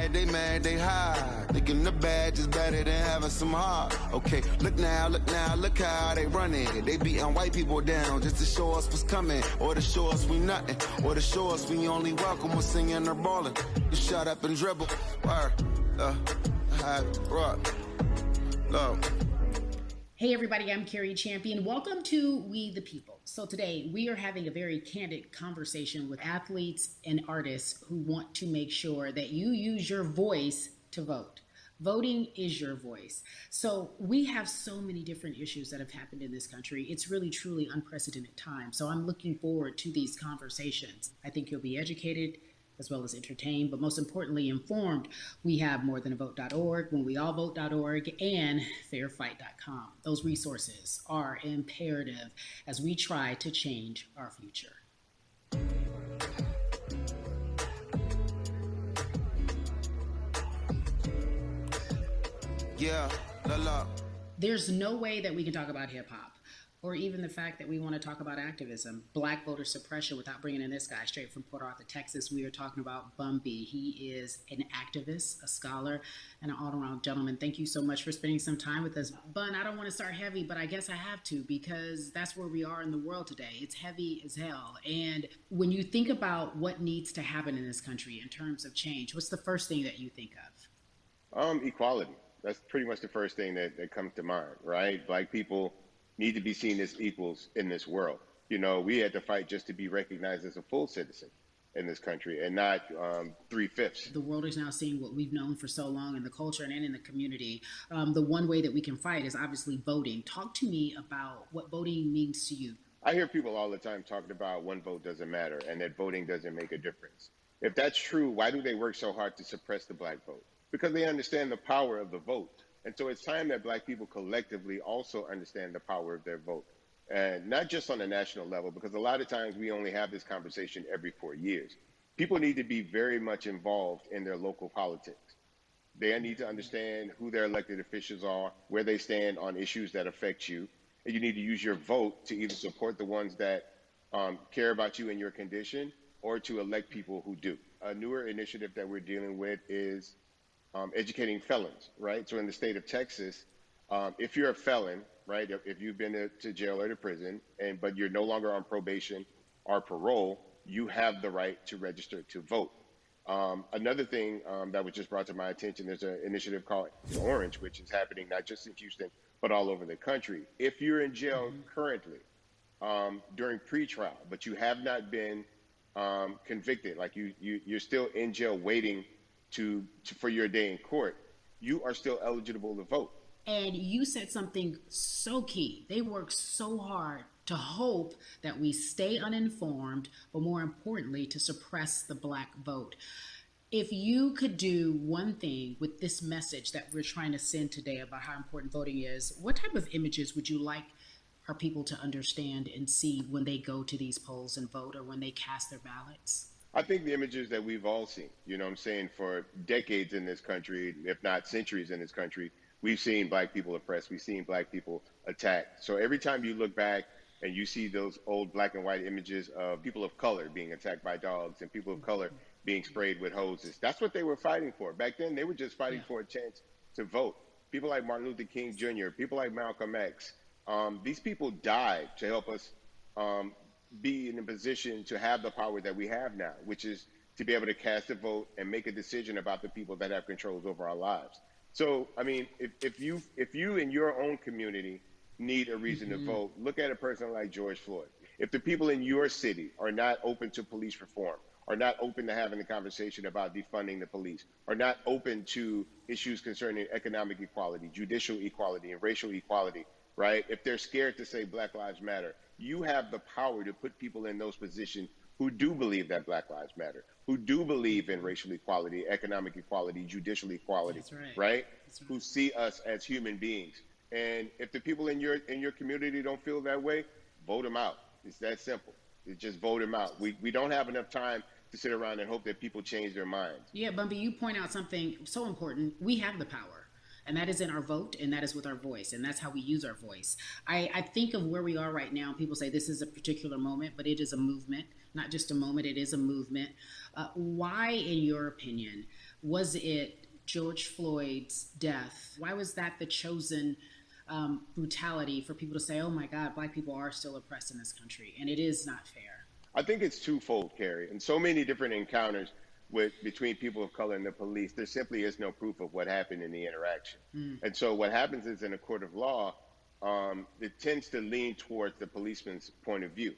mad, they high. Thinking the badge is better than having some heart. Okay, look now, look how they running. They beating white people down just to show us what's coming. Or to show us we nothing. Or to show us we only welcome when singing or balling. You shut up and dribble. Word. Rock. Love. Hey everybody, I'm Carrie Champion. Welcome to We the People. So today we are having a very candid conversation with athletes and artists who want to make sure that you use your voice to vote. Voting is your voice. So we have so many different issues that have happened in this country. It's really, truly unprecedented time. So I'm looking forward to these conversations. I think you'll be educated as well as entertained, but most importantly informed. We have morethanavote.org, whenweallvote.org, and fairfight.com. Those resources are imperative as we try to change our future. Yeah, la la. There's no way that we can talk about hip hop or even the fact that we want to talk about activism, black voter suppression, without bringing in this guy straight from Port Arthur, Texas. We are talking about Bun B. He is an activist, a scholar, and an all-around gentleman. Thank you so much for spending some time with us. Bun, I don't want to start heavy, but I guess I have to because that's where we are in the world today. It's heavy as hell. And when you think about what needs to happen in this country in terms of change, what's the first thing that you think of? Equality. That's pretty much the first thing that comes to mind, right? Black people need to be seen as equals in this world. You know, we had to fight just to be recognized as a full citizen in this country and not 3/5. The world is now seeing what we've known for so long in the culture and in the community. The one way that we can fight is obviously voting. Talk to me about what voting means to you. I hear people all the time talking about one vote doesn't matter and that voting doesn't make a difference. If that's true, why do they work so hard to suppress the black vote? Because they understand the power of the vote. And so it's time that black people collectively also understand the power of their vote. And not just on a national level, because a lot of times we only have this conversation every 4 years. People need to be very much involved in their local politics. They need to understand who their elected officials are, where they stand on issues that affect you. And you need to use your vote to either support the ones that care about you and your condition, or to elect people who do. A newer initiative that we're dealing with is educating felons, right? So in the state of Texas, if you're a felon, right, if you've been to jail or to prison, but you're no longer on probation or parole, you have the right to register to vote. Another thing that was just brought to my attention, there's an initiative called Orange, which is happening not just in Houston, but all over the country. If you're in jail currently during pretrial, but you have not been convicted, like you're still in jail waiting for your day in court, you are still eligible to vote. And you said something so key. They work so hard to hope that we stay uninformed, but more importantly, to suppress the black vote. If you could do one thing with this message that we're trying to send today about how important voting is, what type of images would you like our people to understand and see when they go to these polls and vote or when they cast their ballots? I think the images that we've all seen, you know what I'm saying, for decades in this country, if not centuries in this country, we've seen black people oppressed, we've seen black people attacked. So every time you look back and you see those old black and white images of people of color being attacked by dogs and people of color being sprayed with hoses, that's what they were fighting for. Back then, they were just fighting for a chance to vote. People like Martin Luther King Jr., people like Malcolm X, these people died to help us be in a position to have the power that we have now, which is to be able to cast a vote and make a decision about the people that have controls over our lives. So, I mean, if you in your own community need a reason to vote, look at a person like George Floyd. If the people in your city are not open to police reform, are not open to having a conversation about defunding the police, are not open to issues concerning economic equality, judicial equality, and racial equality, right? If they're scared to say Black Lives Matter, you have the power to put people in those positions who do believe that Black Lives Matter, who do believe in racial equality, economic equality, judicial equality, right? Who see us as human beings. And if the people in your community don't feel that way, vote them out. It's that simple. It's just vote them out. We don't have enough time to sit around and hope that people change their minds. Yeah, Bun B, you point out something so important. We have the power. And that is in our vote, and that is with our voice, and that's how we use our voice. I think of where we are right now. People say this is a particular moment, but it is a movement, not just a moment, it is a movement. Why, in your opinion, Was it George Floyd's death? Why was that the chosen brutality for people to say, oh my God, Black people are still oppressed in this country? And it is not fair. I think it's twofold, Carrie. In so many different encounters between people of color and the police, there simply is no proof of what happened in the interaction. And so what happens is in a court of law, it tends to lean towards the policeman's point of view,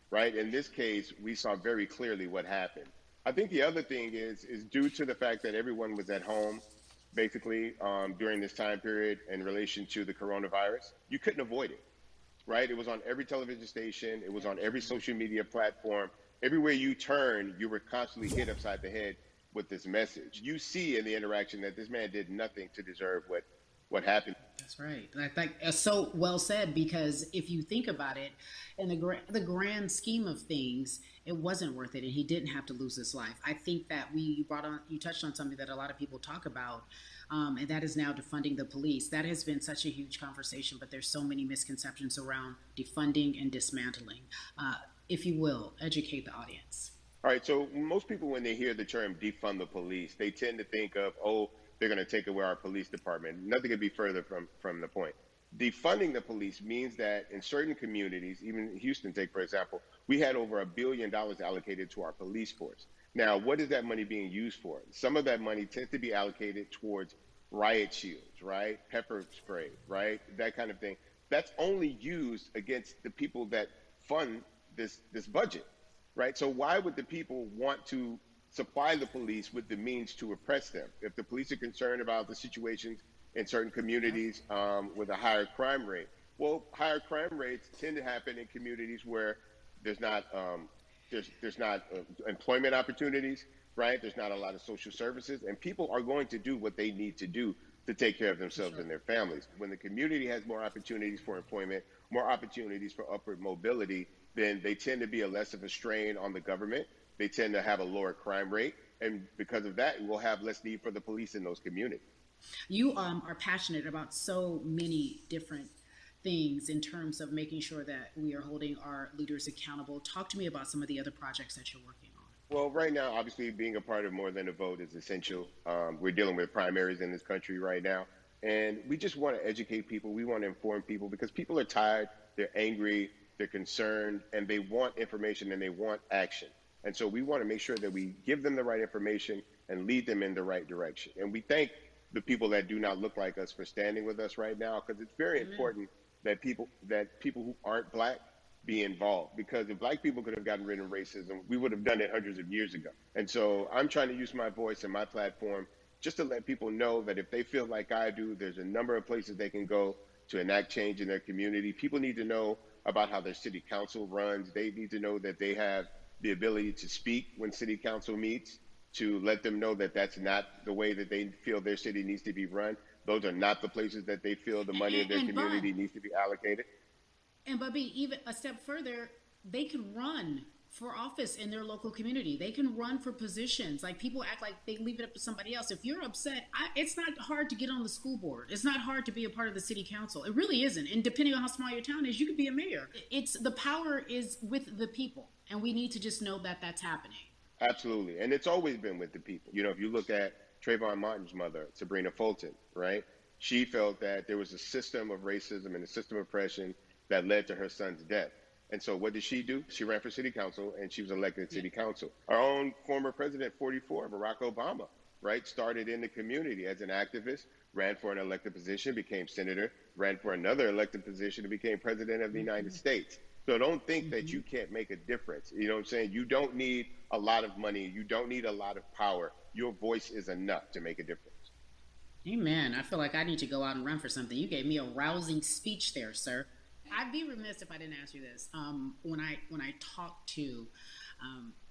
right? In this case, we saw very clearly what happened. I think the other thing is due to the fact that everyone was at home, basically, during this time period in relation to the coronavirus, you couldn't avoid it, right? It was on every television station. It was on every social media platform. Everywhere you turn, you were constantly hit upside the head with this message. You see in the interaction that this man did nothing to deserve what happened. That's right. I think so well said, because if you think about it, in the grand scheme of things, it wasn't worth it, and he didn't have to lose his life. I think that you touched on something that a lot of people talk about, and that is now defunding the police. That has been such a huge conversation, but there's so many misconceptions around defunding and dismantling. If you will, educate the audience. All right. So most people, when they hear the term defund the police, they tend to think of, oh, they're going to take away our police department. Nothing could be further from the point. Defunding the police means that in certain communities, even Houston, take for example, we had over $1 billion allocated to our police force. Now, what is that money being used for? Some of that money tends to be allocated towards riot shields, right? Pepper spray, right? That kind of thing. That's only used against the people that fund this budget, right? So why would the people want to supply the police with the means to oppress them? If the police are concerned about the situations in certain communities with a higher crime rate, well, higher crime rates tend to happen in communities where there's not employment opportunities, right? There's not a lot of social services, and people are going to do what they need to do to take care of themselves and their families. When the community has more opportunities for employment, more opportunities for upward mobility, then they tend to be less of a strain on the government. They tend to have a lower crime rate. And because of that, we'll have less need for the police in those communities. You are passionate about so many different things in terms of making sure that we are holding our leaders accountable. Talk to me about some of the other projects that you're working on. Well, right now, obviously, being a part of More Than a Vote is essential. We're dealing with primaries in this country right now. And we just want to educate people. We want to inform people because people are tired, they're angry, they're concerned, and they want information and they want action. And so we want to make sure that we give them the right information and lead them in the right direction. And we thank the people that do not look like us for standing with us right now, because it's very important that people who aren't Black be involved. Because if Black people could have gotten rid of racism, we would have done it hundreds of years ago. And so I'm trying to use my voice and my platform just to let people know that if they feel like I do, there's a number of places they can go to enact change in their community. People need to know about how their city council runs. They need to know that they have the ability to speak when city council meets, to let them know that that's not the way that they feel their city needs to be run. Those are not the places that they feel the money of their community needs to be allocated. And Bubby, even a step further, they can run for office in their local community. They can run for positions. Like, people act like they leave it up to somebody else. If you're upset, it's not hard to get on the school board. It's not hard to be a part of the city council. It really isn't. And depending on how small your town is, you could be a mayor. The power is with the people. And we need to just know that that's happening. Absolutely. And it's always been with the people. You know, if you look at Trayvon Martin's mother, Sabrina Fulton, right? She felt that there was a system of racism and a system of oppression that led to her son's death. And so what did she do? She ran for city council, and she was elected to city council. Our own former president, 44, Barack Obama, right, started in the community as an activist, ran for an elected position, became senator, ran for another elected position, and became president of the United States. So don't think that you can't make a difference. You know what I'm saying? You don't need a lot of money. You don't need a lot of power. Your voice is enough to make a difference. Amen. I feel like I need to go out and run for something. You gave me a rousing speech there, sir. I'd be remiss if I didn't ask you this. When I talk to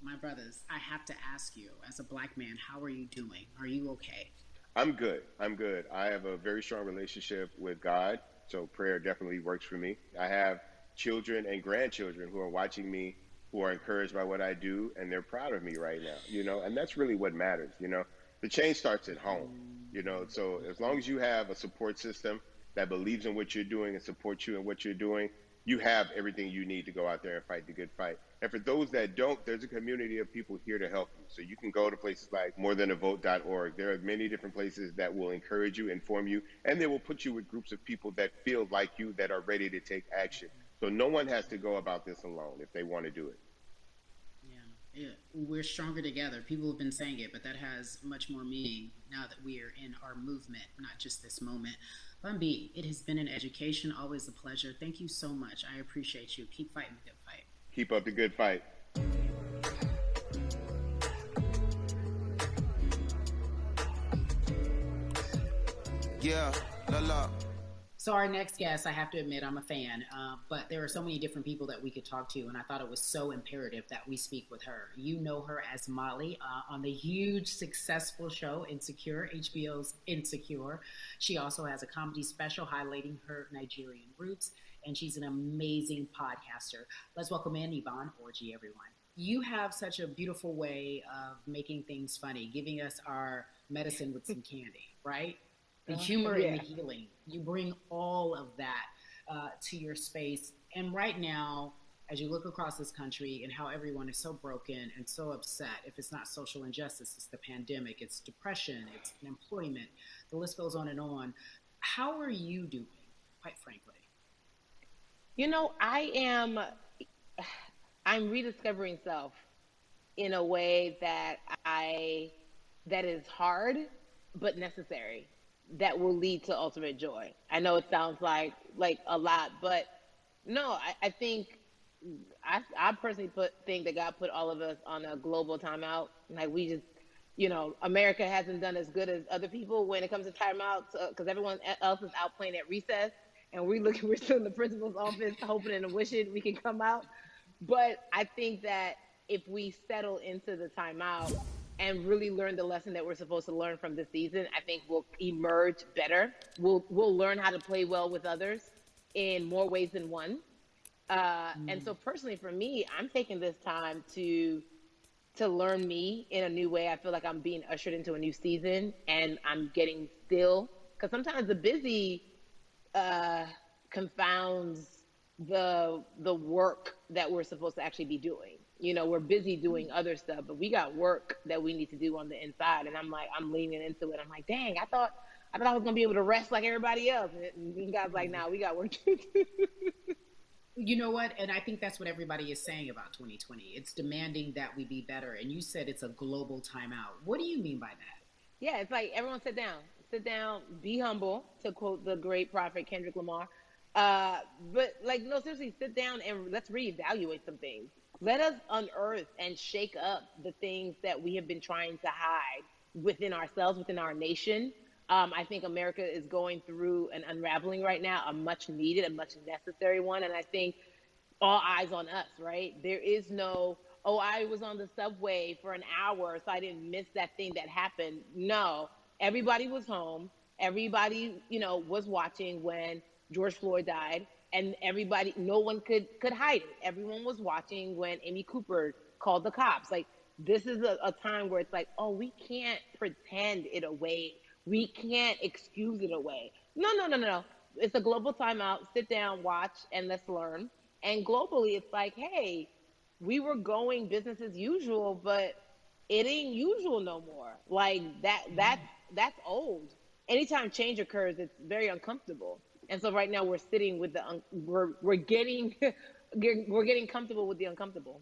my brothers, I have to ask you, as a Black man, how are you doing? Are you okay? I'm good. I have a very strong relationship with God, so prayer definitely works for me. I have children and grandchildren who are watching me, who are encouraged by what I do, and they're proud of me right now, you know, and that's really what matters, you know. The change starts at home, you know, so as long as you have a support system that believes in what you're doing and supports you in what you're doing, you have everything you need to go out there and fight the good fight. And for those that don't, there's a community of people here to help you. So you can go to places like morethanavote.org. There are many different places that will encourage you, inform you, and they will put you with groups of people that feel like you, that are ready to take action. So no one has to go about this alone if they want to do it. Yeah, we're stronger together. People have been saying it, but that has much more meaning now that we are in our movement, not just this moment. Bun B, it has been an education, always a pleasure. Thank you so much. I appreciate you. Keep fighting the good fight. Keep up the good fight. Yeah, la la. So our next guest, I have to admit, I'm a fan, but there are so many different people that we could talk to, and I thought it was so imperative that we speak with her. You know her as Molly on the huge, successful show Insecure, HBO's Insecure. She also has a comedy special highlighting her Nigerian roots, and she's an amazing podcaster. Let's welcome in Yvonne Orji, everyone. You have such a beautiful way of making things funny, giving us our medicine with some candy, right? The humor and the healing. You bring all of that to your space. And right now, as you look across this country and how everyone is so broken and so upset, if it's not social injustice, it's the pandemic, it's depression, it's unemployment, the list goes on and on. How are you doing, quite frankly? You know, I'm rediscovering self in a way that is hard, but necessary, that will lead to ultimate joy. I know it sounds like a lot, but no, I think I personally think that God put all of us on a global timeout. Like, we just, America hasn't done as good as other people when it comes to timeouts, because everyone else is out playing at recess, and we're still in the principal's office hoping and wishing we can come out. But I think that if we settle into the timeout and really learn the lesson that we're supposed to learn from this season, I think we'll emerge better. We'll learn how to play well with others in more ways than one. And so personally for me, I'm taking this time to learn me in a new way. I feel like I'm being ushered into a new season, and I'm getting still, because sometimes the busy confounds the work that we're supposed to actually be doing. We're busy doing other stuff, but we got work that we need to do on the inside. And I'm leaning into it. I'm like, dang, I thought I was gonna be able to rest like everybody else. And God's like, nah, we got work to do. You know what? And I think that's what everybody is saying about 2020. It's demanding that we be better. And you said it's a global timeout. What do you mean by that? Yeah, it's like, everyone sit down, be humble, to quote the great prophet Kendrick Lamar. But no, seriously, sit down and let's reevaluate some things. Let us unearth and shake up the things that we have been trying to hide within ourselves, within our nation. I think America is going through an unraveling right now, a much needed, a much necessary one. And I think all eyes on us, right? There is no, oh, I was on the subway for an hour, so I didn't miss that thing that happened. No, everybody was home. Everybody, was watching when George Floyd died. And everybody, no one could hide it. Everyone was watching when Amy Cooper called the cops. Like, this is a time where it's like, oh, we can't pretend it away. We can't excuse it away. No. It's a global timeout. Sit down, watch, and let's learn. And globally, it's like, hey, we were going business as usual, but it ain't usual no more. Like, that's old. Anytime change occurs, it's very uncomfortable. And so right now we're sitting with we're getting comfortable with the uncomfortable.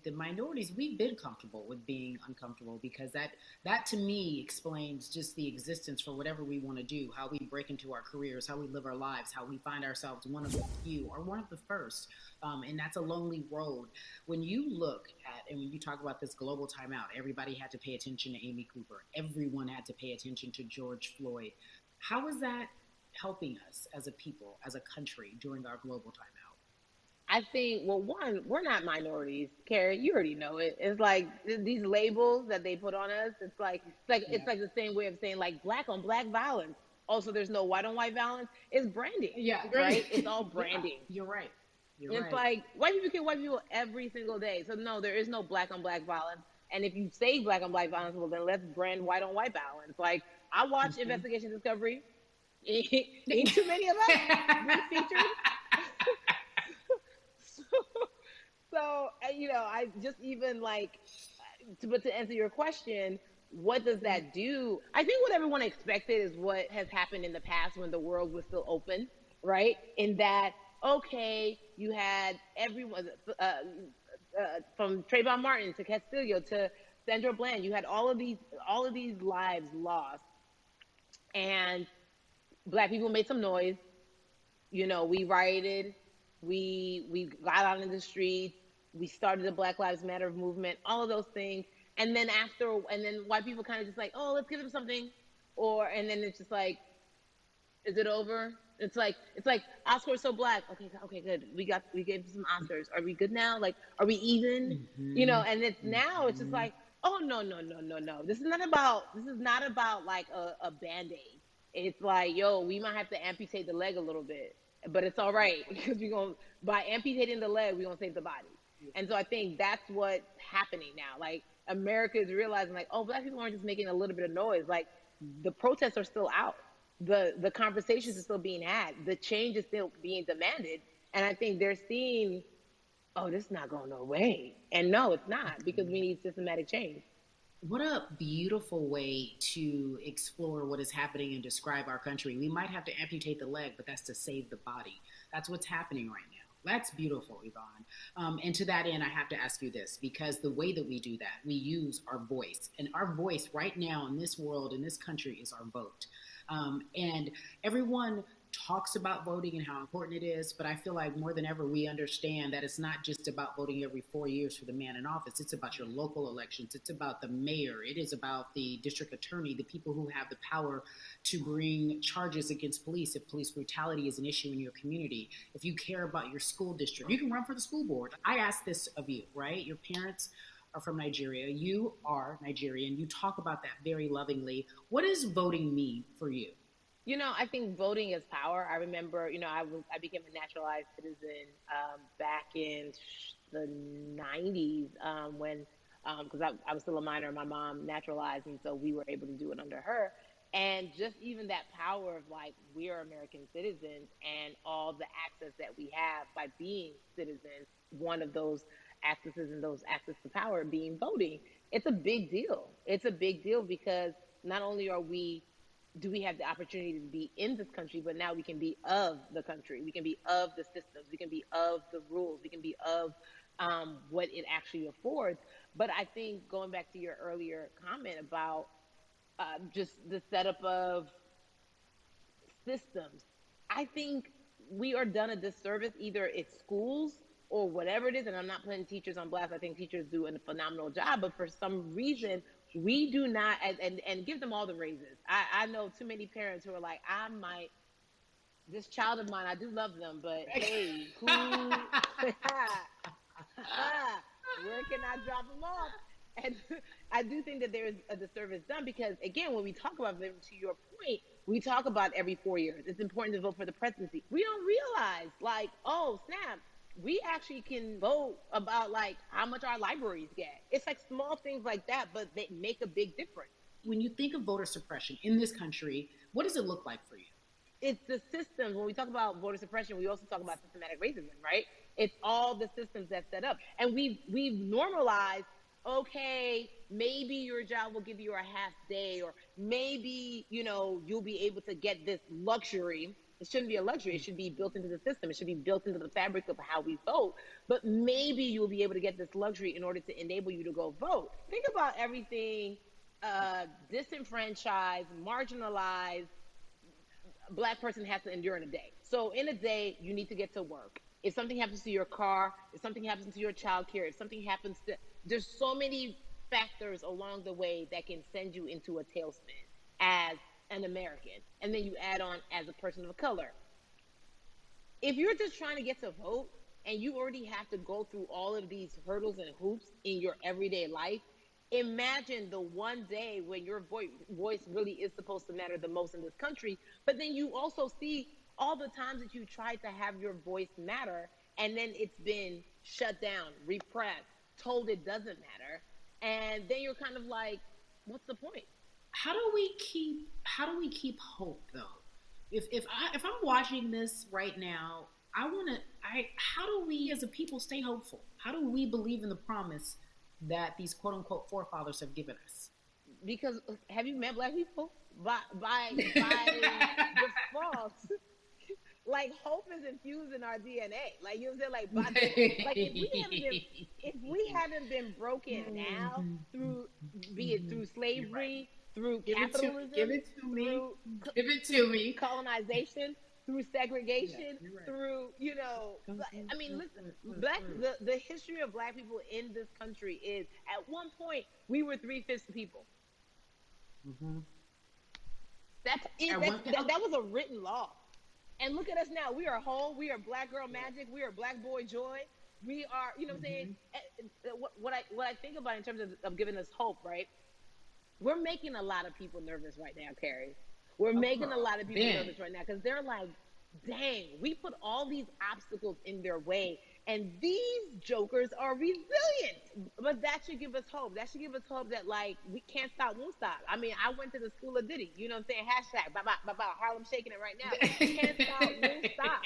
The minorities, we've been comfortable with being uncomfortable, because that to me explains just the existence for whatever we want to do, how we break into our careers, how we live our lives, how we find ourselves one of the few or one of the first. And that's a lonely road. When you look at, and when you talk about this global timeout, everybody had to pay attention to Amy Cooper. Everyone had to pay attention to George Floyd. How is that helping us as a people, as a country, during our global timeout? I think, well, one, we're not minorities, Carrie. You already know it. It's like these labels that they put on us. It's like the same way of saying, like, black on black violence. Also, there's no white on white violence. It's branding. Yeah, right. It's all branding. Yeah, you're right. It's like white people kill white people every single day. So no, there is no black on black violence. And if you say black on black violence, well, then let's brand white on white violence. Like, I watch Investigation Discovery. Ain't too many of us been featured. So, I just even like, but to answer your question, what does that do? I think what everyone expected is what has happened in the past when the world was still open, right? In that, okay, you had everyone, from Trayvon Martin to Castillo to Sandra Bland, you had all of these lives lost, and black people made some noise. We rioted, we got out in the streets, we started the Black Lives Matter movement, all of those things. And then white people kind of just like, oh, let's give them something. And then it's just like, is it over? It's like Oscar so black. Okay, good. We gave some Oscars. Are we good now? Like, are we even? And it's just like, oh, no, no, no, no, no. This is not about like a band-aid. It's like, yo, we might have to amputate the leg a little bit, but it's all right because by amputating the leg, we're gonna save the body. And so I think that's what's happening now. Like, America is realizing, like, oh, black people aren't just making a little bit of noise. Like, the protests are still out. The conversations are still being had. The change is still being demanded. And I think they're seeing, oh, this is not going no way. And no, it's not, because we need systematic change. What a beautiful way to explore what is happening and describe our country. We might have to amputate the leg, but that's to save the body. That's what's happening right now. That's beautiful, Yvonne. And to that end, I have to ask you this, because the way that we do that, we use our voice. And our voice right now in this world, in this country, is our vote. And everyone talks about voting and how important it is, but I feel like more than ever we understand that it's not just about voting every 4 years for the man in office. It's about your local elections. It's about the mayor. It is about the district attorney, the people who have the power to bring charges against police if police brutality is an issue in your community. If you care about your school district, you can run for the school board. I ask this of you, right? Your parents are from Nigeria. You are Nigerian. You talk about that very lovingly. What does voting mean for you? I think voting is power. I remember, I became a naturalized citizen back in the 90s, when, because I was still a minor, my mom naturalized, and so we were able to do it under her. And just even that power of, like, we are American citizens, and all the access that we have by being citizens, one of those accesses and those access to power being voting, it's a big deal. It's a big deal because not only do we have the opportunity to be in this country, but now we can be of the country. We can be of the systems. We can be of the rules. We can be of what it actually affords. But I think, going back to your earlier comment about just the setup of systems, I think we are done a disservice, either it's schools or whatever it is. And I'm not putting teachers on blast. I think teachers do a phenomenal job, but for some reason, we do not, and give them all the raises. I know too many parents who are like, this child of mine, I do love them, but hey, where can I drop them off? And I do think that there is a disservice done because, again, when we talk about them, to your point, we talk about every 4 years. It's important to vote for the presidency. We don't realize, like, oh, snap, we actually can vote about, like, how much our libraries get. It's like small things like that, but they make a big difference. When you think of voter suppression in this country, what does it look like for you? It's the systems. When we talk about voter suppression, we also talk about systematic racism, right? It's all the systems that set up. And we've normalized, okay, maybe your job will give you a half day, or maybe, you'll be able to get this luxury. It shouldn't be a luxury. It should be built into the system. It should be built into the fabric of how we vote. But maybe you'll be able to get this luxury in order to enable you to go vote. Think about everything disenfranchised, marginalized Black person has to endure in a day. So in a day, you need to get to work. If something happens to your car, if something happens to your child care, if something happens to, there's so many factors along the way that can send you into a tailspin as an American. And then you add on as a person of color. If you're just trying to get to vote and you already have to go through all of these hurdles and hoops in your everyday life, imagine the one day when your voice really is supposed to matter the most in this country. But then you also see all the times that you tried to have your voice matter, and then it's been shut down, repressed, told it doesn't matter. And then you're kind of like, what's the point? How do we keep hope, though? If I'm watching this right now, I want to. How do we as a people stay hopeful? How do we believe in the promise that these quote unquote forefathers have given us? Because have you met black people? By default, like hope is infused in our DNA. Like you know what I'm saying? Like by the like if we haven't been broken now through be it through You're right. slavery, through Give capitalism, it to me. through Give it to me. colonization, through Yeah, segregation, you're right. through I mean, listen, the history of black people in this country is at one point we were 3/5 the people. Mm-hmm. That's it. At one, That was a written law. And look at us now. We are whole. We are black girl magic. We are black boy joy. We are, you know what I'm saying? mm-hmm. What I think about in terms of giving us hope, right? We're making a lot of people nervous right now, Carrie. We're making a lot of people Ben, nervous right now because they're like, dang, we put all these obstacles in their way, and these jokers are resilient. But that should give us hope. That should give us hope that like we can't stop, won't stop. I mean, I went to the school of Diddy. You know what I'm saying? Hashtag, Harlem shaking it right now. Can't stop, won't stop.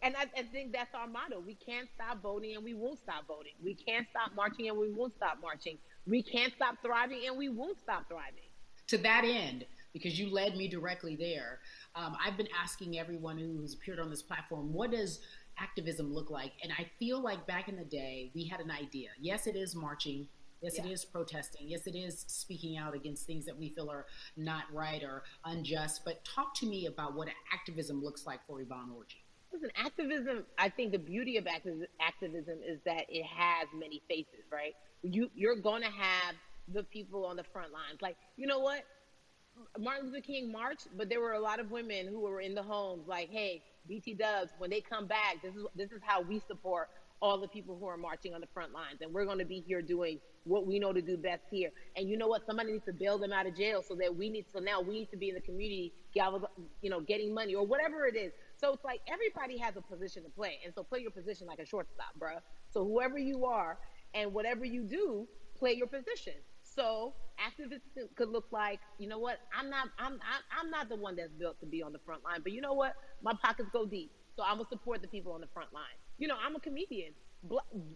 And I think that's our motto. We can't stop voting and we won't stop voting. We can't stop marching and we won't stop marching. We can't stop thriving and we won't stop thriving. to that end, because you led me directly there, I've been asking everyone who's appeared on this platform, what does activism look like? And I feel like back in the day, we had an idea. Yes, it is marching. Yes, Yeah. it is protesting. Yes, it is speaking out against things that we feel are not right or unjust. But talk to me about what activism looks like for Yvonne Orji. Listen, activism, I think the beauty of activism is that it has many faces, right? You're going to have the people on the front lines. Like, you know what? Martin Luther King marched, but there were a lot of women who were in the homes like, hey, BT Dubs, when they come back, this is how we support all the people who are marching on the front lines. And we're going to be here doing what we know to do best here. And you know what? Somebody needs to bail them out of jail so now we need to be in the community, getting money or whatever it is. So it's like everybody has a position to play. And so play your position like a shortstop, bruh. So whoever you are and whatever you do, play your position. So activism could look like, you know what? I'm not the one that's built to be on the front line, but you know what? My pockets go deep, so I'm gonna support the people on the front line. I'm a comedian.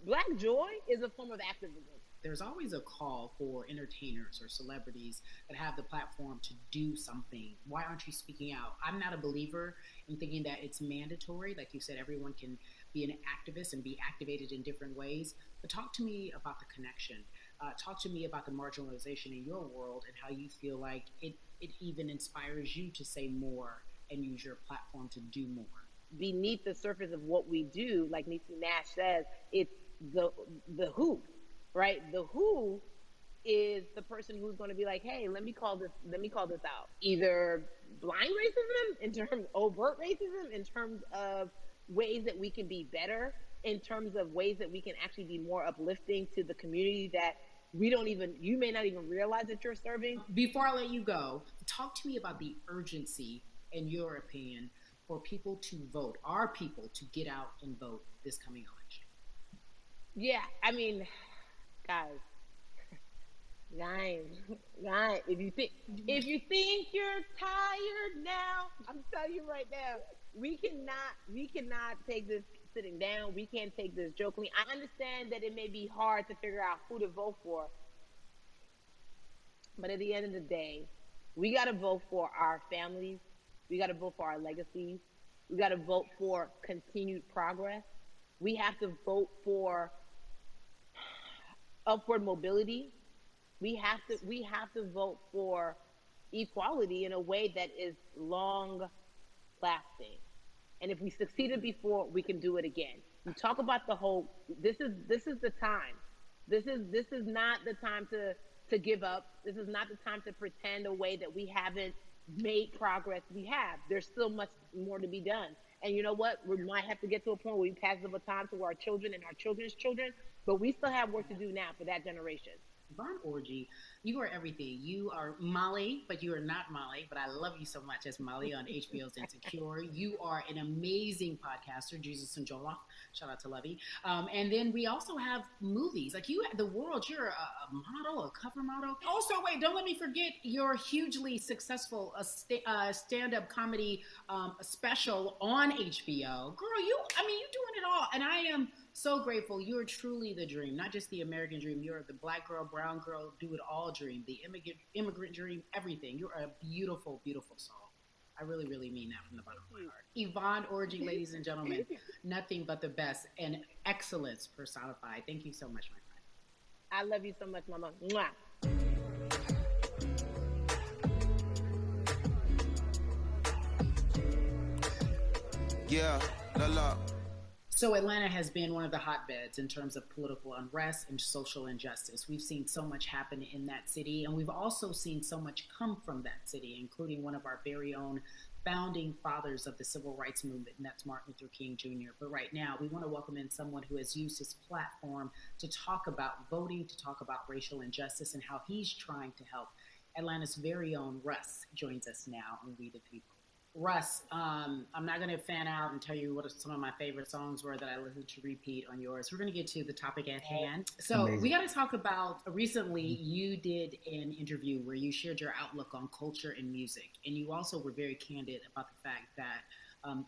Black joy is a form of activism. There's always a call for entertainers or celebrities that have the platform to do something. Why aren't you speaking out? I'm not a believer in thinking that it's mandatory. Like you said, everyone can be an activist and be activated in different ways. But talk to me about the connection. Talk to me about the marginalization in your world and how you feel like it even inspires you to say more and use your platform to do more. Beneath the surface of what we do, like Niecy Nash says, it's the who, right? The who is the person who's going to be like, hey, let me call this out. Either blind racism in terms overt racism in terms of ways that we can be better, in terms of ways that we can actually be more uplifting to the community that you may not even realize that you're serving. Before I let you go, talk to me about the urgency, in your opinion, for people to vote, our people to get out and vote this coming election. Yeah, I mean, guys, guys, guys, if you think you're tired now, I'm telling you right now, we cannot take this sitting down. We can't take this jokingly. I understand that it may be hard to figure out who to vote for, but at the end of the day, we got to vote for our families. We got to vote for our legacies. We got to vote for continued progress. We have to vote for upward mobility. We have to vote for equality in a way that is long lasting. And if we succeeded before, we can do it again. You talk about the whole. This is the time. This is not the time to give up. This is not the time to pretend a way that we haven't made progress. We have. There's still much more to be done. And you know what? We might have to get to a point where we pass the baton to our children and our children's children, but we still have work to do now for that generation. Yvonne Orji, you are everything. You are Molly, but you are not Molly. But I love you so much as Molly on HBO's Insecure. You are an amazing podcaster, Jesus and Joloff. Shout out to Lovey. And then we also have movies. Like you, The World, you're a model, a cover model. Also, wait, don't let me forget your hugely successful stand-up comedy special on HBO. Girl, you're doing it all. And I am so grateful. You're truly the dream, not just the American dream. You're the black girl, brown girl, do it all dream, the immigrant dream, everything. You're a beautiful, beautiful soul. I really, really mean that from the bottom of my heart. Yvonne Orji, ladies and gentlemen, nothing but the best and excellence personified. Thank you so much, my friend. I love you so much, Mama. Mwah. Yeah, la. So Atlanta has been one of the hotbeds in terms of political unrest and social injustice. We've seen so much happen in that city, and we've also seen so much come from that city, including one of our very own founding fathers of the civil rights movement, and that's Martin Luther King Jr. But right now, we want to welcome in someone who has used his platform to talk about voting, to talk about racial injustice, and how he's trying to help. Atlanta's very own Russ joins us now on We the People. Russ, I'm not going to fan out and tell you what some of my favorite songs were that I listened to repeat on yours. We're going to get to the topic at hand. So Amazing. We got to talk about, recently you did an interview where you shared your outlook on culture and music. And you also were very candid about the fact that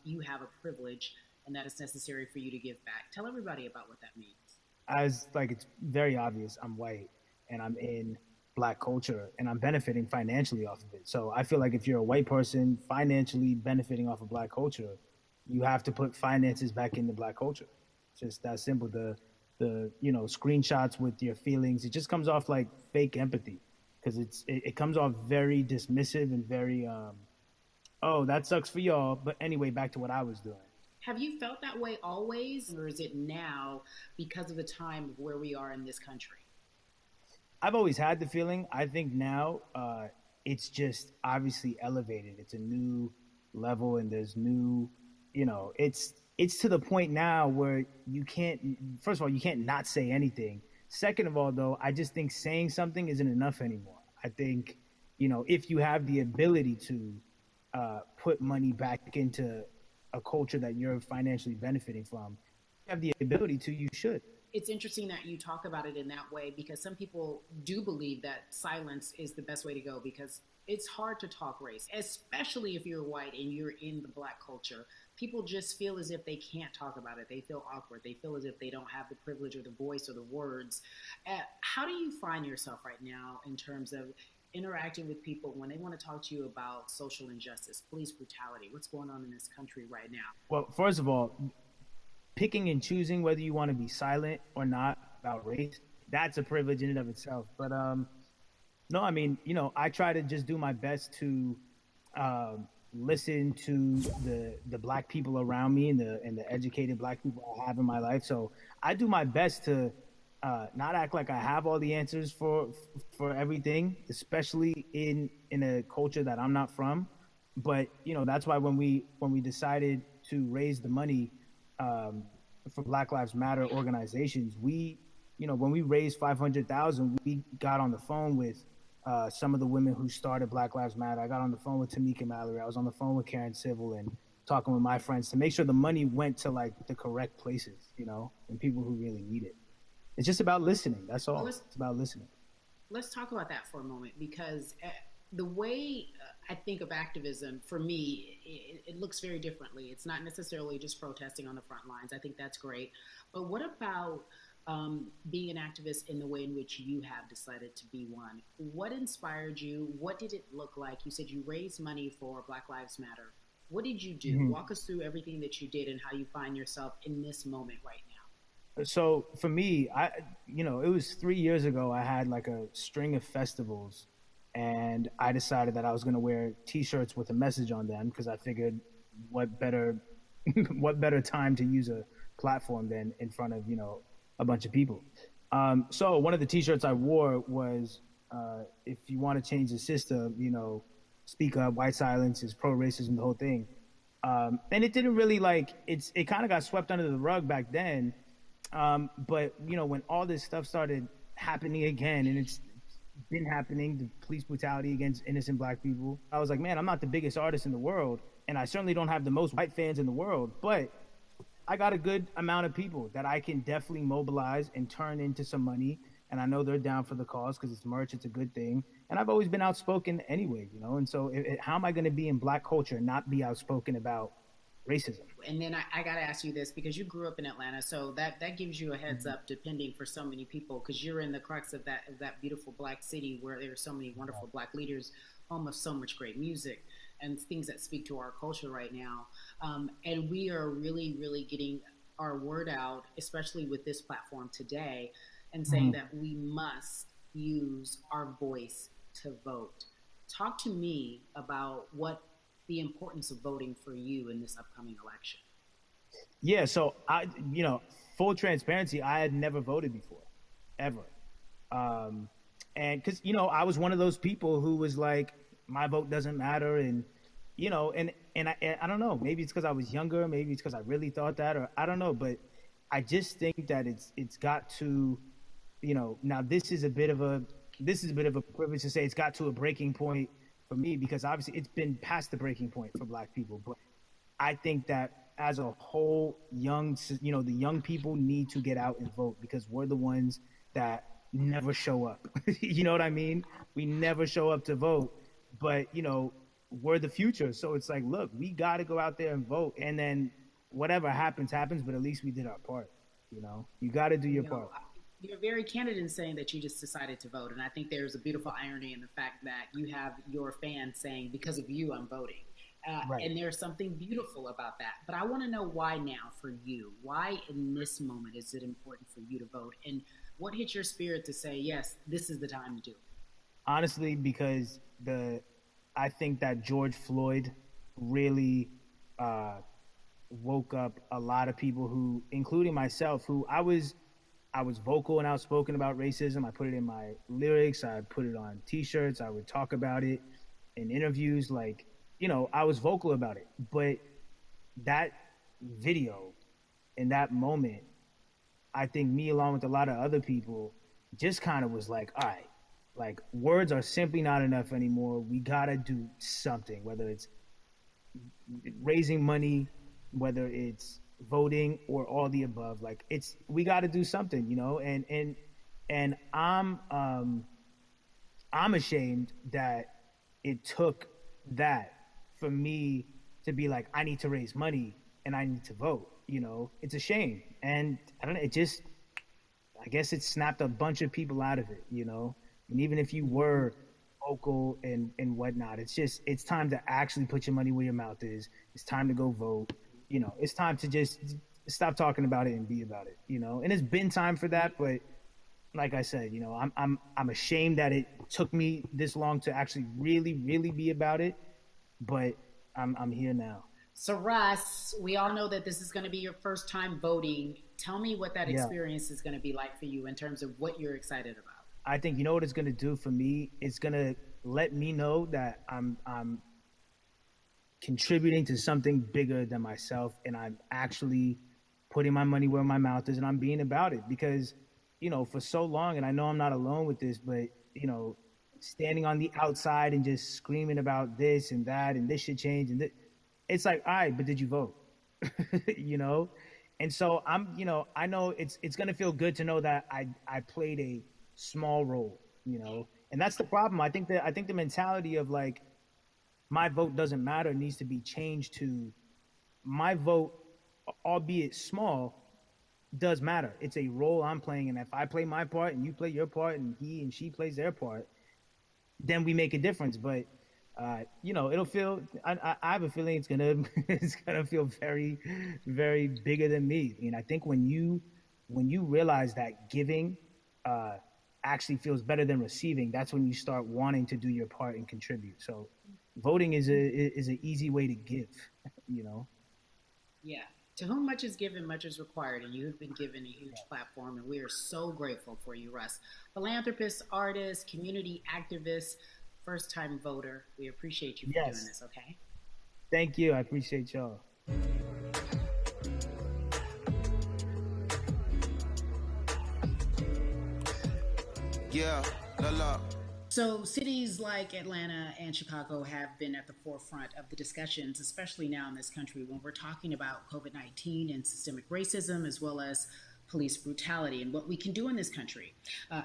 you have a privilege and that it's necessary for you to give back. Tell everybody about what that means. It's very obvious, I'm white and I'm in Black culture and I'm benefiting financially off of it. So I feel like if you're a white person financially benefiting off of Black culture, you have to put finances back into Black culture. It's just that simple. The screenshots with your feelings, it just comes off like fake empathy because it comes off very dismissive and very, oh, that sucks for y'all. But anyway, back to what I was doing. Have you felt that way always, or is it now because of the time of where we are in this country? I've always had the feeling. I think now it's just obviously elevated. It's a new level and there's new, it's to the point now where you can't, first of all, you can't not say anything. Second of all, though, I just think saying something isn't enough anymore. I think, if you have the ability to put money back into a culture that you're financially benefiting from, you have the ability to, you should. It's interesting that you talk about it in that way because some people do believe that silence is the best way to go because it's hard to talk race, especially if you're white and you're in the Black culture. People just feel as if they can't talk about it. They feel awkward. They feel as if they don't have the privilege or the voice or the words. How do you find yourself right now in terms of interacting with people when they want to talk to you about social injustice, police brutality? What's going on in this country right now? Well, first of all, picking and choosing whether you want to be silent or not about race, that's a privilege in and of itself. But no, I mean, I try to just do my best to listen to the Black people around me and the educated Black people I have in my life. So I do my best to not act like I have all the answers for everything, especially in a culture that I'm not from. But that's why when we decided to raise the money for Black Lives Matter organizations, when we raised $500,000, we got on the phone with some of the women who started Black Lives Matter. I got on the phone with Tamika Mallory. I was on the phone with Karen Civil and talking with my friends to make sure the money went to the correct places, and people who really need it. It's just about listening. That's all. It's about listening. Let's talk about that for a moment because the way I think of activism, for me, it looks very differently. It's not necessarily just protesting on the front lines. I think that's great. But what about being an activist in the way in which you have decided to be one? What inspired you? What did it look like? You said you raised money for Black Lives Matter. What did you do? Mm-hmm. Walk us through everything that you did and how you find yourself in this moment right now. So for me, it was 3 years ago. I had a string of festivals. And I decided that I was going to wear T-shirts with a message on them because I figured what better time to use a platform than in front of, a bunch of people. So one of the T-shirts I wore was, if you want to change the system, speak up, white silence is pro-racism, the whole thing. And it didn't really it kind of got swept under the rug back then. But, when all this stuff started happening again, and it's been happening, the police brutality against innocent black people. I was like, man, I'm not the biggest artist in the world, and I certainly don't have the most white fans in the world, but I got a good amount of people that I can definitely mobilize and turn into some money. And I know they're down for the cause because it's merch, it's a good thing. And I've always been outspoken anyway, you know? And so how am I going to be in black culture and not be outspoken about racism? And then I got to ask you this, because you grew up in Atlanta, so that gives you a heads up, depending for so many people, because you're in the crux of that beautiful black city where there are so many wonderful black leaders, home of so much great music and things that speak to our culture right now. And we are really, really getting our word out, especially with this platform today, and saying that we must use our voice to vote. Talk to me about what the importance of voting for you in this upcoming election. Yeah, so I, you know, full transparency, I had never voted before, ever. And because, you know, I was one of those people who was like, my vote doesn't matter. And, you know, and I don't know, maybe it's because I was younger, maybe it's because I really thought that, or I don't know, but I just think that it's got to, you know, now this is a bit of a privilege to say it's got to a breaking point for me, because obviously it's been past the breaking point for black people. But I think that as a whole, the young people need to get out and vote, because we're the ones that never show up. You know what I mean? We never show up to vote, but, you know, we're the future. So it's like, look, we got to go out there and vote. And then whatever happens, but at least we did our part. You know, you got to do your part. You're very candid in saying that you just decided to vote. And I think there's a beautiful irony in the fact that you have your fans saying, because of you, I'm voting. Right. And there's something beautiful about that. But I want to know why now for you. Why in this moment is it important for you to vote? And what hit your spirit to say, yes, this is the time to do it? Honestly, because I think that George Floyd really woke up a lot of people who, including myself, who I was vocal and outspoken about racism. I put it in my lyrics. I put it on T-shirts. I would talk about it in interviews. Like, you know, I was vocal about it. But that video in that moment, I think me, along with a lot of other people, just kind of was like, all right, like, words are simply not enough anymore. We got to do something, whether it's raising money, whether it's voting, or all the above. Like, we got to do something, you know. And I'm ashamed that it took that for me to be like, I need to raise money and I need to vote. You know, it's a shame. And I don't know, I guess it snapped a bunch of people out of it, you know. And even if you were vocal and whatnot, it's time to actually put your money where your mouth is. It's time to go vote. You know, it's time to just stop talking about it and be about it, you know. And it's been time for that, but like I said, you know, I'm ashamed that it took me this long to actually really, really be about it, but I'm here now. So Russ, we all know that this is going to be your first time voting. Tell me what that experience is going to be like for you in terms of what you're excited about. I think, you know what it's going to do for me? It's going to let me know that I'm contributing to something bigger than myself, and I'm actually putting my money where my mouth is, and I'm being about it. Because, you know, for so long, and I know I'm not alone with this, but, you know, standing on the outside and just screaming about this and that and this should change, and it's like, all right, but did you vote? You know? And so you know, I know it's going to feel good to know that I played a small role, you know. And that's the problem. I think the mentality of like, my vote doesn't matter needs to be changed to, my vote, albeit small, does matter. It's a role I'm playing, and if I play my part and you play your part and he and she plays their part, then we make a difference. But you know, it'll feel, I have a feeling it's gonna feel very, very bigger than me. I mean, I think when you realize that giving actually feels better than receiving, that's when you start wanting to do your part and contribute. So voting is an easy way to give, you know? Yeah. To whom much is given, much is required, and you have been given a huge platform, and we are so grateful for you, Russ. Philanthropist, artist, community activist, first-time voter. We appreciate you for doing this, okay? Thank you. I appreciate y'all. Yeah, la la. So, cities like Atlanta and Chicago have been at the forefront of the discussions, especially now in this country when we're talking about COVID 19 and systemic racism, as well as police brutality and what we can do in this country.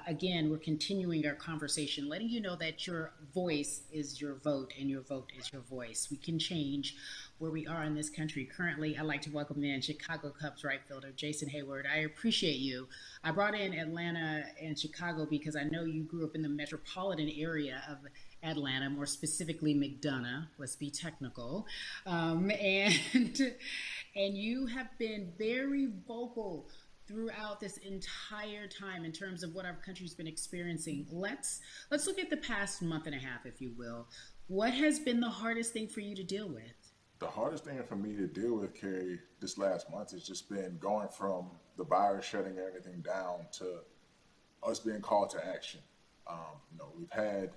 Again, we're continuing our conversation, letting you know that your voice is your vote and your vote is your voice. We can change where we are in this country. Currently, I'd like to welcome in Chicago Cubs right fielder Jason Hayward. I appreciate you. I brought in Atlanta and Chicago because I know you grew up in the metropolitan area of Atlanta, more specifically McDonough. Let's be technical, and and you have been very vocal throughout this entire time in terms of what our country's been experiencing. Let's look at the past month and a half, if you will. What has been the hardest thing for you to deal with? The hardest thing for me to deal with, Carrie, this last month has just been going from the virus shutting everything down to us being called to action. We've had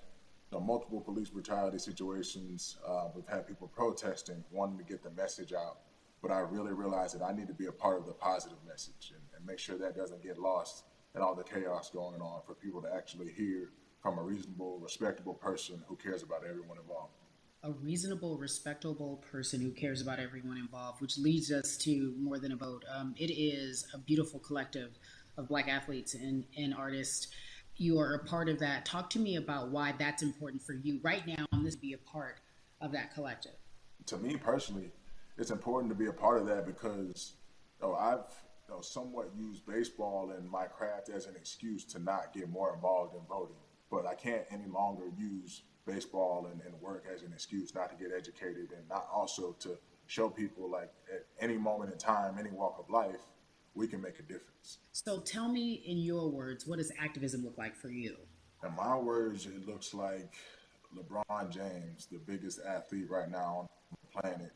multiple police brutality situations. We've had people protesting, wanting to get the message out. But I really realized that I need to be a part of the positive message and make sure that doesn't get lost in all the chaos going on, for people to actually hear from a reasonable, respectable person who cares about everyone involved. A reasonable, respectable person who cares about everyone involved, which leads us to More Than a Vote. It is a beautiful collective of Black athletes and artists. You are a part of that. Talk to me about why that's important for you right now, and this be a part of that collective. To me personally, it's important to be a part of that because I've somewhat used baseball and my craft as an excuse to not get more involved in voting. But I can't any longer use baseball and work as an excuse not to get educated, and not also to show people, like, at any moment in time, any walk of life, we can make a difference. So tell me in your words, what does activism look like for you? In my words, it looks like LeBron James, the biggest athlete right now on the planet,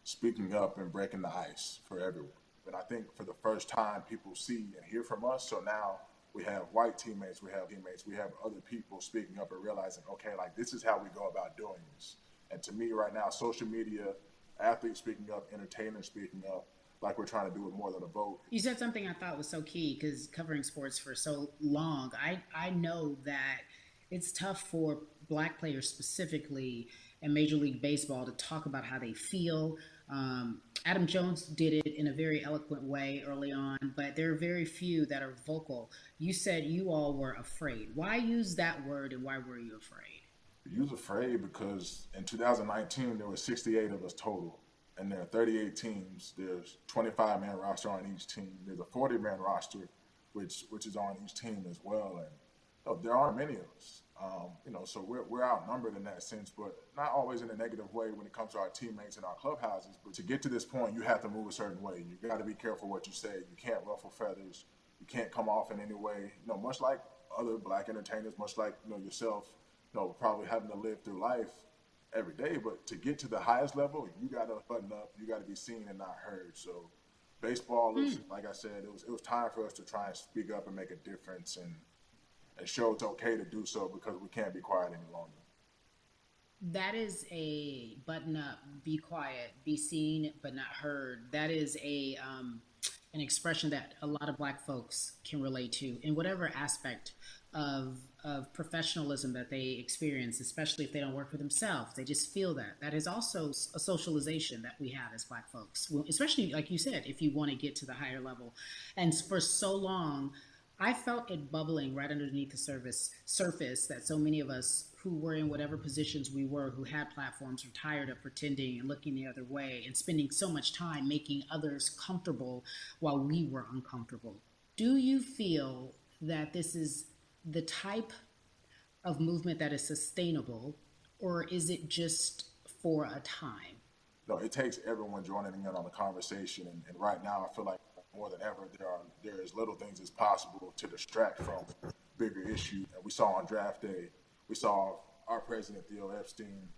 speaking up and breaking the ice for everyone. And I think for the first time, people see and hear from us. So now we have white teammates, we have other people speaking up and realizing, okay, like, this is how we go about doing this. And to me right now, social media, athletes speaking up, entertainers speaking up, like we're trying to do with More Than a Vote. You said something I thought was so key, because covering sports for so long, I know that it's tough for Black players specifically in Major League Baseball to talk about how they feel. Adam Jones did it in a very eloquent way early on, but there are very few that are vocal. You said you all were afraid. Why use that word, and why were you afraid? You was afraid because in 2019, there were 68 of us total, and there are 38 teams. There's 25-man roster on each team. There's a 40-man roster, which is on each team as well. And there aren't many of us. So we're outnumbered in that sense, but not always in a negative way when it comes to our teammates and our clubhouses. But to get to this point, you have to move a certain way. You got to be careful what you say. You can't ruffle feathers. You can't come off in any way. Much like other Black entertainers, much like yourself, probably having to live through life every day. But to get to the highest level, you got to button up. You got to be seen and not heard. So baseball is, like I said, it was time for us to try and speak up and make a difference and show it's okay to do so, because we can't be quiet any longer. That is a button up, be quiet, be seen but not heard. That is an expression that a lot of Black folks can relate to in whatever aspect of professionalism that they experience, especially if they don't work for themselves. They just feel that. That is also a socialization that we have as Black folks, especially, like you said, if you want to get to the higher level. And for so long, I felt it bubbling right underneath the surface that so many of us who were in whatever positions we were, who had platforms, were tired of pretending and looking the other way and spending so much time making others comfortable while we were uncomfortable. Do you feel that this is the type of movement that is sustainable, or is it just for a time? No, it takes everyone joining in on the conversation. And right now, I feel like more than ever, there is little things as possible to distract from bigger issues. And we saw on draft day, we saw our president, Theo Epstein,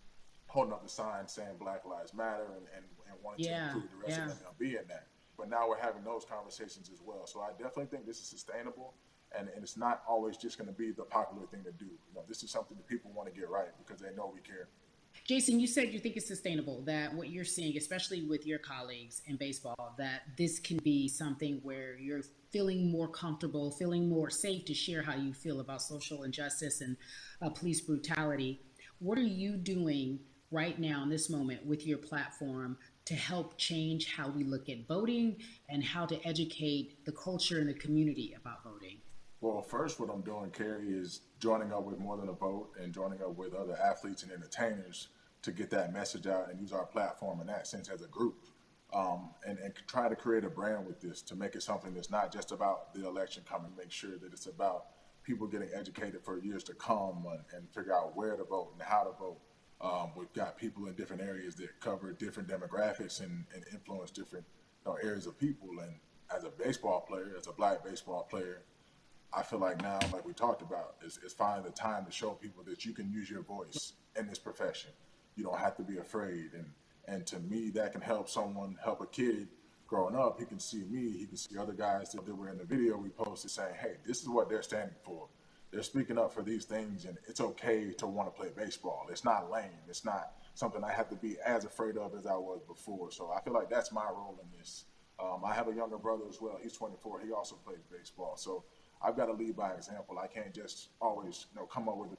holding up the sign saying Black Lives Matter and wanting to include the rest of MLB in that. But now we're having those conversations as well. So I definitely think this is sustainable, and it's not always just going to be the popular thing to do. This is something that people want to get right because they know we care. Jason, you said you think it's sustainable, that what you're seeing, especially with your colleagues in baseball, that this can be something where you're feeling more comfortable, feeling more safe to share how you feel about social injustice and police brutality. What are you doing right now in this moment with your platform to help change how we look at voting and how to educate the culture and the community about voting? Well, first, what I'm doing, Carrie, is joining up with More Than a Vote and joining up with other athletes and entertainers to get that message out and use our platform in that sense as a group. And try to create a brand with this to make it something that's not just about the election coming, make sure that it's about people getting educated for years to come and figure out where to vote and how to vote. We've got people in different areas that cover different demographics and influence different areas of people. And as a baseball player, as a black baseball player, I feel like now, like we talked about, is finding the time to show people that you can use your voice in this profession. You don't have to be afraid. And to me, that can help someone, help a kid growing up. He can see me, he can see other guys that were in the video we posted saying, hey, this is what they're standing for. They're speaking up for these things, and it's okay to want to play baseball. It's not lame. It's not something I have to be as afraid of as I was before. So I feel like that's my role in this. I have a younger brother as well. He's 24. He also plays baseball. So I've got to lead by example. I can't just always, come up with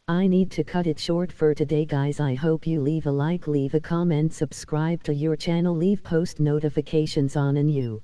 I need to cut it short for today, guys. I hope you leave a like, leave a comment, subscribe to your channel, leave post notifications on, and you